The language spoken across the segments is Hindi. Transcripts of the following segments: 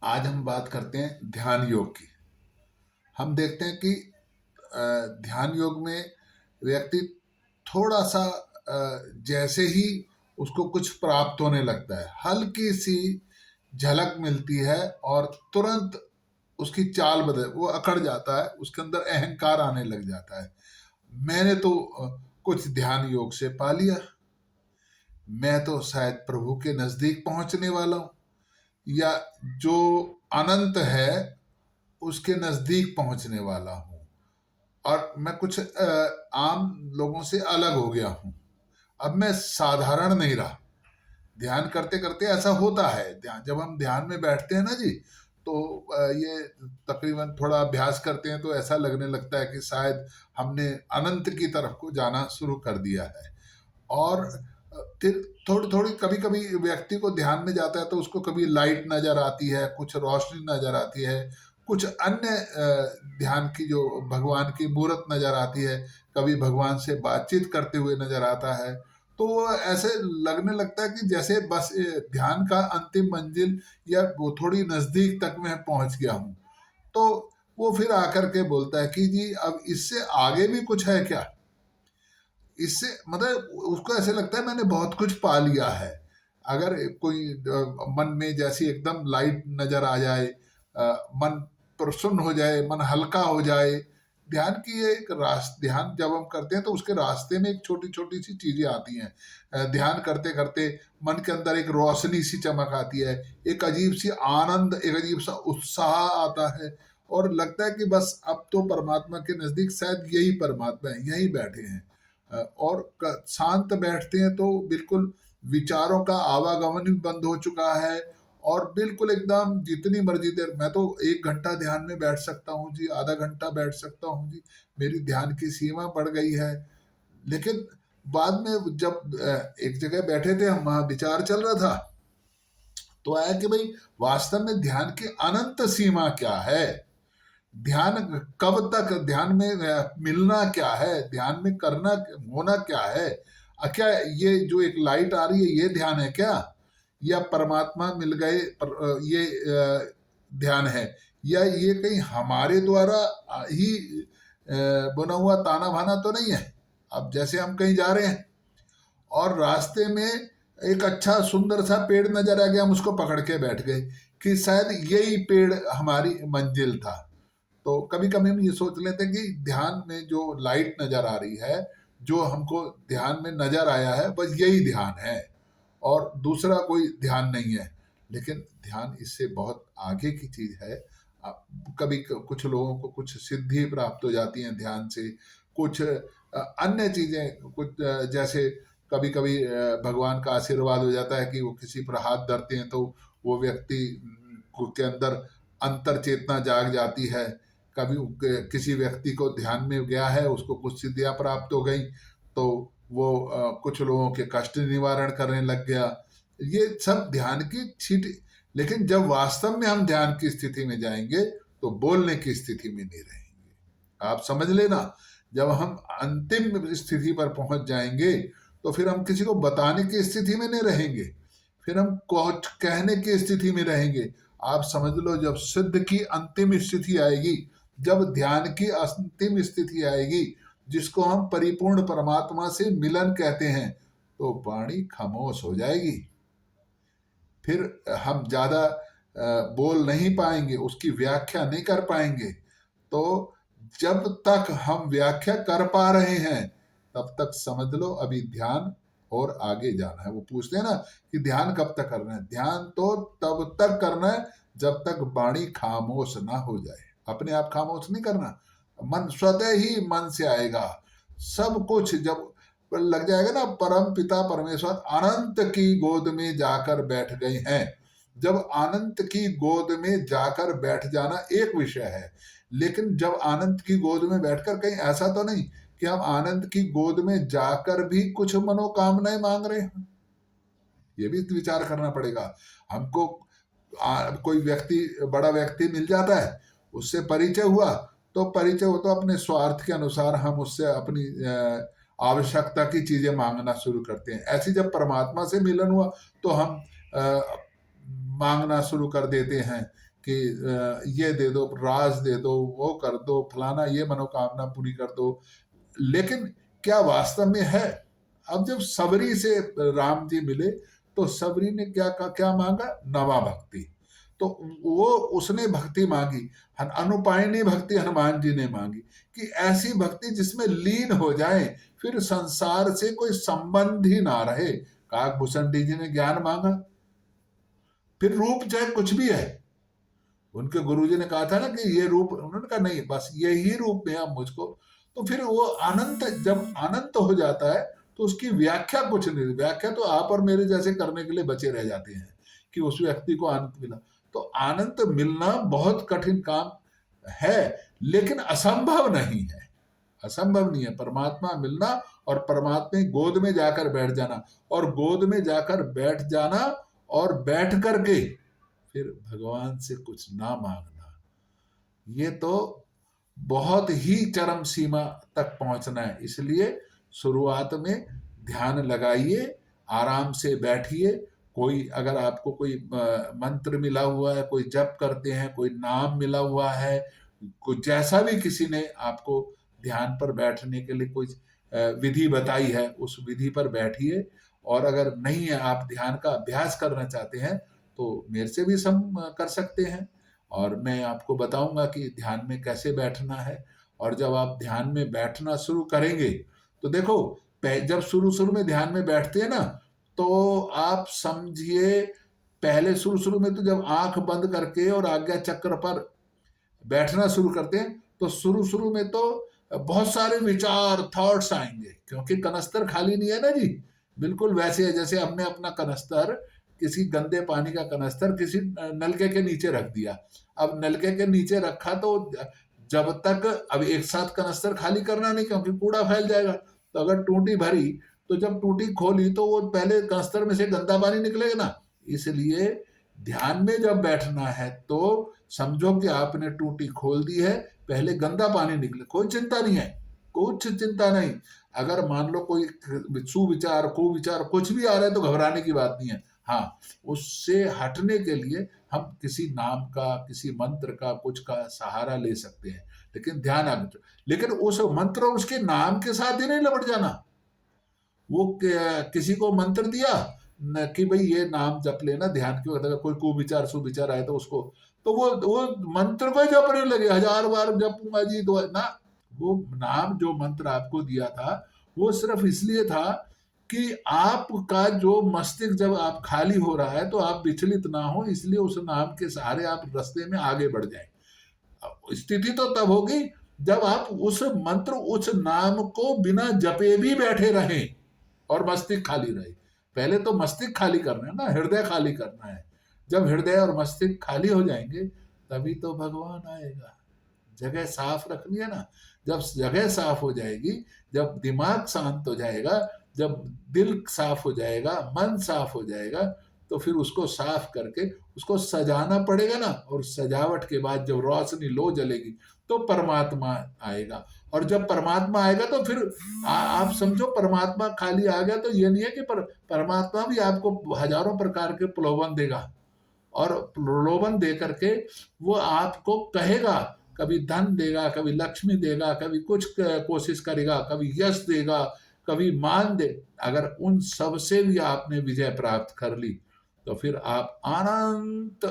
आज हम बात करते हैं ध्यान योग की। हम देखते हैं कि ध्यान योग में व्यक्ति थोड़ा सा जैसे ही उसको कुछ प्राप्त होने लगता है, हल्की सी झलक मिलती है और तुरंत उसकी चाल बदल, वो अकड़ जाता है, उसके अंदर अहंकार आने लग जाता है। मैंने तो कुछ ध्यान योग से पा लिया, मैं तो शायद प्रभु के नजदीक पहुंचने वाला हूं, या जो अनंत है उसके नजदीक पहुंचने वाला हूं, और मैं कुछ आम लोगों से अलग हो गया हूं। अब मैं साधारण नहीं रहा। ध्यान करते करते ऐसा होता है। ध्यान, जब हम ध्यान में बैठते हैं ना जी, तो ये तकरीबन थोड़ा अभ्यास करते हैं तो ऐसा लगने लगता है कि शायद हमने अनंत की तरफ को जाना शुरू कर दिया है। और फिर थोड़ी थोड़ी कभी कभी व्यक्ति को ध्यान में जाता है तो उसको कभी लाइट नजर आती है, कुछ रोशनी नजर आती है, कुछ अन्य ध्यान की जो भगवान की मूर्त नजर आती है, कभी भगवान से बातचीत करते हुए नजर आता है। तो वो ऐसे लगने लगता है कि जैसे बस ध्यान का अंतिम मंजिल या वो थोड़ी नजदीक तक मैं पहुंच गया हूँ। तो वो फिर आकर के बोलता है कि जी अब इससे आगे भी कुछ है क्या। इससे मतलब उसको ऐसे लगता है मैंने बहुत कुछ पा लिया है। अगर कोई मन में जैसी एकदम लाइट नजर आ जाए, मन प्रसन्न हो जाए, मन हल्का हो जाए। ध्यान की ये एक रास्ते, ध्यान जब हम करते हैं तो उसके रास्ते में एक छोटी छोटी सी चीजें आती हैं। ध्यान करते करते मन के अंदर एक रोशनी सी चमक आती है, एक अजीब सी आनंद, एक अजीब सा उत्साह आता है, और लगता है कि बस अब तो परमात्मा के नजदीक शायद यही परमात्मा है, यही बैठे हैं। और शांत बैठते हैं तो बिल्कुल विचारों का आवागमन भी बंद हो चुका है, और बिल्कुल एकदम जितनी मर्जी देर, मैं तो 1 घंटा ध्यान में बैठ सकता हूँ जी, आधा घंटा बैठ सकता हूँ जी, मेरी ध्यान की सीमा बढ़ गई है। लेकिन बाद में जब एक जगह बैठे थे हम, वहां विचार चल रहा था, तो आया कि भाई वास्तव में ध्यान की अनंत सीमा क्या है। ध्यान कब तक, ध्यान में मिलना क्या है, ध्यान में करना होना क्या है। क्या ये जो एक लाइट आ रही है ये ध्यान है क्या, या परमात्मा मिल गए ये ध्यान है, या ये कहीं हमारे द्वारा ही बना हुआ ताना बाना तो नहीं है। अब जैसे हम कहीं जा रहे हैं और रास्ते में एक अच्छा सुंदर सा पेड़ नजर आ गया, हम उसको पकड़ के बैठ गए कि शायद यही पेड़ हमारी मंजिल था। तो कभी कभी हम ये सोच लेते हैं कि ध्यान में जो लाइट नजर आ रही है, जो हमको ध्यान में नजर आया है, बस यही ध्यान है और दूसरा कोई ध्यान नहीं है। लेकिन ध्यान इससे बहुत आगे की चीज है। कभी कुछ लोगों को कुछ सिद्धि प्राप्त हो जाती है ध्यान से, कुछ अन्य चीजें, कुछ जैसे कभी कभी भगवान का आशीर्वाद हो जाता है कि वो किसी पर हाथ धरते हैं तो वो व्यक्ति के अंदर अंतर चेतना जाग जाती है। कभी किसी व्यक्ति को ध्यान में गया है, उसको कुछ सिद्धियां प्राप्त हो गई, तो वो कुछ लोगों के कष्ट निवारण करने लग गया। ये सब ध्यान की छीट। लेकिन जब वास्तव में हम ध्यान की स्थिति में जाएंगे तो बोलने की स्थिति में नहीं रहेंगे। आप समझ लेना, जब हम अंतिम स्थिति पर पहुंच जाएंगे तो फिर हम किसी को बताने की स्थिति में नहीं रहेंगे, फिर हम कुछ कहने की स्थिति में रहेंगे। आप समझ लो, जब सिद्ध की अंतिम स्थिति आएगी, जब ध्यान की अंतिम स्थिति आएगी, जिसको हम परिपूर्ण परमात्मा से मिलन कहते हैं, तो वाणी खामोश हो जाएगी। फिर हम ज्यादा बोल नहीं पाएंगे, उसकी व्याख्या नहीं कर पाएंगे। तो जब तक हम व्याख्या कर पा रहे हैं तब तक समझ लो अभी ध्यान और आगे जाना है। वो पूछते हैं ना कि ध्यान कब तक करना है, ध्यान तो तब तक करना है जब तक वाणी खामोश ना हो जाए। अपने आप खामोश नहीं करना, मन स्वतः ही मन से आएगा सब कुछ। जब लग जाएगा ना, परम पिता परमेश्वर अनंत की गोद में जाकर बैठ गए हैं। जब अनंत की गोद में जाकर बैठ जाना एक विषय है, लेकिन जब अनंत की गोद में बैठकर, कहीं ऐसा तो नहीं कि हम आनंद की गोद में जाकर भी कुछ मनोकामनाएं मांग रहे हैं। ये भी विचार करना पड़ेगा हमको। कोई व्यक्ति, बड़ा व्यक्ति मिल जाता है, उससे परिचय हुआ, तो परिचय हो तो अपने स्वार्थ के अनुसार हम उससे अपनी आवश्यकता की चीजें मांगना शुरू करते हैं। ऐसे जब परमात्मा से मिलन हुआ तो हम मांगना शुरू कर देते हैं कि ये दे दो, राज दे दो, वो कर दो, फलाना ये मनोकामना पूरी कर दो, लेकिन क्या वास्तव में है? अब जब सबरी से राम जी मिले तो सबरी ने क्या मांगा? नवा भक्ति। तो वो उसने भक्ति मांगी, अनुपायनी भक्ति हनुमान जी ने मांगी कि ऐसी भक्ति जिसमें लीन हो जाए, फिर संसार से कोई संबंध ही ना रहे। काकभूषण जी ने ज्ञान मांगा, फिर रूप चाहे कुछ भी है, उनके गुरुजी ने कहा था ना कि ये रूप, उन्होंने कहा नहीं, बस यही रूप में अब मुझको। तो फिर वो अनंत, जब अनंत हो जाता है तो उसकी व्याख्या कुछ नहीं, व्याख्या तो आप और मेरे जैसे करने के लिए बचे रह जाते हैं कि उस व्यक्ति को अनंत मिला। तो अनंत मिलना बहुत कठिन काम है, लेकिन असंभव नहीं है, असंभव नहीं है परमात्मा मिलना। और परमात्मा की गोद में जाकर बैठ जाना, और गोद में जाकर बैठ जाना और बैठ करके फिर भगवान से कुछ ना मांगना, ये तो बहुत ही चरम सीमा तक पहुंचना है। इसलिए शुरुआत में ध्यान लगाइए, आराम से बैठिए। कोई अगर आपको कोई मंत्र मिला हुआ है, कोई जप करते हैं, कोई नाम मिला हुआ है, कोई जैसा भी किसी ने आपको ध्यान पर बैठने के लिए कोई विधि बताई है, उस विधि पर बैठिए। और अगर नहीं है, आप ध्यान का अभ्यास करना चाहते हैं, तो मेरे से भी कर सकते हैं, और मैं आपको बताऊंगा कि ध्यान में कैसे बैठना है। और जब आप ध्यान में बैठना शुरू करेंगे तो देखो, जब शुरू शुरू में ध्यान में बैठते हैं ना, तो आप समझिए, पहले शुरू शुरू में तो जब आंख बंद करके और आज्ञा चक्र पर बैठना शुरू करते हैं, तो शुरू शुरू में तो बहुत सारे विचार, थॉट्स आएंगे, क्योंकि कनस्तर खाली नहीं है ना जी। बिल्कुल वैसे है जैसे हमने अपना कनस्तर, किसी गंदे पानी का कनस्तर किसी नलके के नीचे रख दिया। अब नलके के नीचे रखा तो जब तक, अब एक साथ कनस्तर खाली करना नहीं, क्योंकि कूड़ा फैल जाएगा। तो अगर टूटी भरी, तो जब टूटी खोली तो वो पहले कनस्तर में से गंदा पानी निकलेगा ना। इसलिए ध्यान में जब बैठना है तो समझो कि आपने टूटी खोल दी है, पहले गंदा पानी निकले, कोई चिंता नहीं है, कुछ चिंता नहीं। अगर मान लो कोई सुविचार, कुविचार कुछ भी आ रहा है तो घबराने की बात नहीं है। हाँ, उससे हटने के लिए हम किसी नाम का, किसी मंत्र का, कुछ का सहारा ले सकते हैं, लेकिन ध्यान आगे। लेकिन उस मंत्र और उसके नाम के साथ ही नहीं लपट जाना। वो किसी को मंत्र दिया न कि भाई ये नाम जप लेना ध्यान के वक्त, अगर कोई कुविचार सुविचार आए तो उसको, तो वो मंत्र को जपने लगे, 1000 बार जपूंगा जी दो ना। वो नाम जो मंत्र आपको दिया था, वो सिर्फ इसलिए था कि आपका जो मस्तिष्क जब आप खाली हो रहा है तो आप विचलित ना हो, इसलिए उस नाम के सहारे आप रास्ते में आगे बढ़ जाए। स्थिति तो तब होगी जब आप उस मंत्र, उस नाम को बिना जपे भी बैठे रहें और मस्तिष्क खाली रहे। पहले तो मस्तिष्क खाली करना है ना, हृदय खाली करना है। जब हृदय और मस्तिष्क खाली हो जाएंगे तभी तो भगवान आएगा। जगह साफ रखनी है ना। जब जगह साफ हो जाएगी, जब दिमाग शांत हो जाएगा, जब दिल साफ हो जाएगा, मन साफ हो जाएगा, तो फिर उसको साफ करके उसको सजाना पड़ेगा ना। और सजावट के बाद जब रोशनी लो जलेगी तो परमात्मा आएगा। और जब परमात्मा आएगा तो फिर आप समझो परमात्मा खाली आ गया तो ये नहीं है कि परमात्मा भी आपको हजारों प्रकार के प्रलोभन देगा, और प्रलोभन दे करके वो आपको कहेगा, कभी धन देगा, कभी लक्ष्मी देगा, कभी कुछ कोशिश करेगा, कभी यश देगा, कभी मान दे। अगर उन सब से भी आपने विजय प्राप्त कर ली तो फिर आप अनंत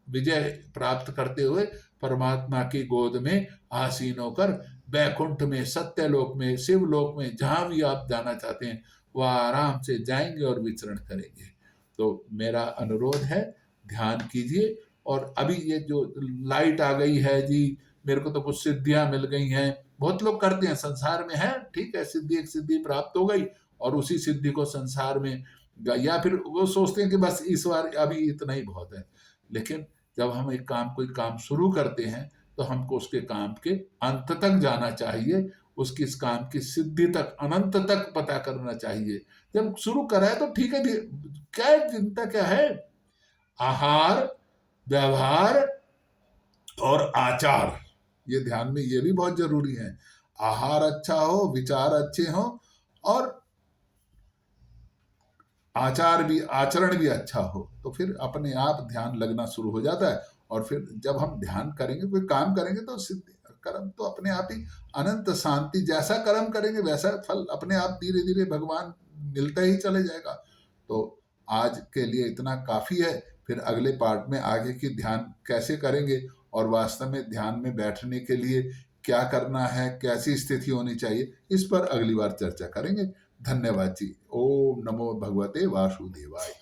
विजय प्राप्त करते हुए परमात्मा की गोद में आसीन होकर बैकुंठ में, सत्यलोक में, शिवलोक में, जहां भी आप जाना चाहते हैं वह आराम से जाएंगे और विचरण करेंगे। तो मेरा अनुरोध है, ध्यान कीजिए। और अभी ये जो लाइट आ गई है जी, मेरे को तो कुछ सिद्धियां मिल गई हैं, बहुत लोग करते हैं, संसार में है, ठीक है, सिद्धि, एक सिद्धि प्राप्त हो गई और उसी सिद्धि को संसार में, या फिर वो सोचते हैं कि बस इस बार अभी इतना ही बहुत है। लेकिन जब हम एक काम, कोई काम शुरू करते हैं तो हमको उसके काम के अंत तक जाना चाहिए, उसकी इस काम की सिद्धि तक, अनंत तक पता करना चाहिए। जब शुरू करा है तो ठीक है, क्या चिंता क्या है। आहार, व्यवहार और आचार, ये ध्यान में ये भी बहुत जरूरी है। आहार अच्छा हो, विचार अच्छे हो, और आचरण भी अच्छा हो, तो फिर अपने आप ध्यान लगना शुरू हो जाता है और फिर जब हम ध्यान करेंगे, कोई काम करेंगे, तो सिद्धि कर्म तो अपने आप ही अनंत शांति, जैसा कर्म करेंगे वैसा फल अपने आप धीरे धीरे भगवान मिलता ही चले जाएगा। तो आज के लिए इतना काफी है। फिर अगले पार्ट में आगे की ध्यान कैसे करेंगे और वास्तव में ध्यान में बैठने के लिए क्या करना है, कैसी स्थिति होनी चाहिए, इस पर अगली बार चर्चा करेंगे। धन्यवाद जी। ओम नमो भगवते वासुदेवाय।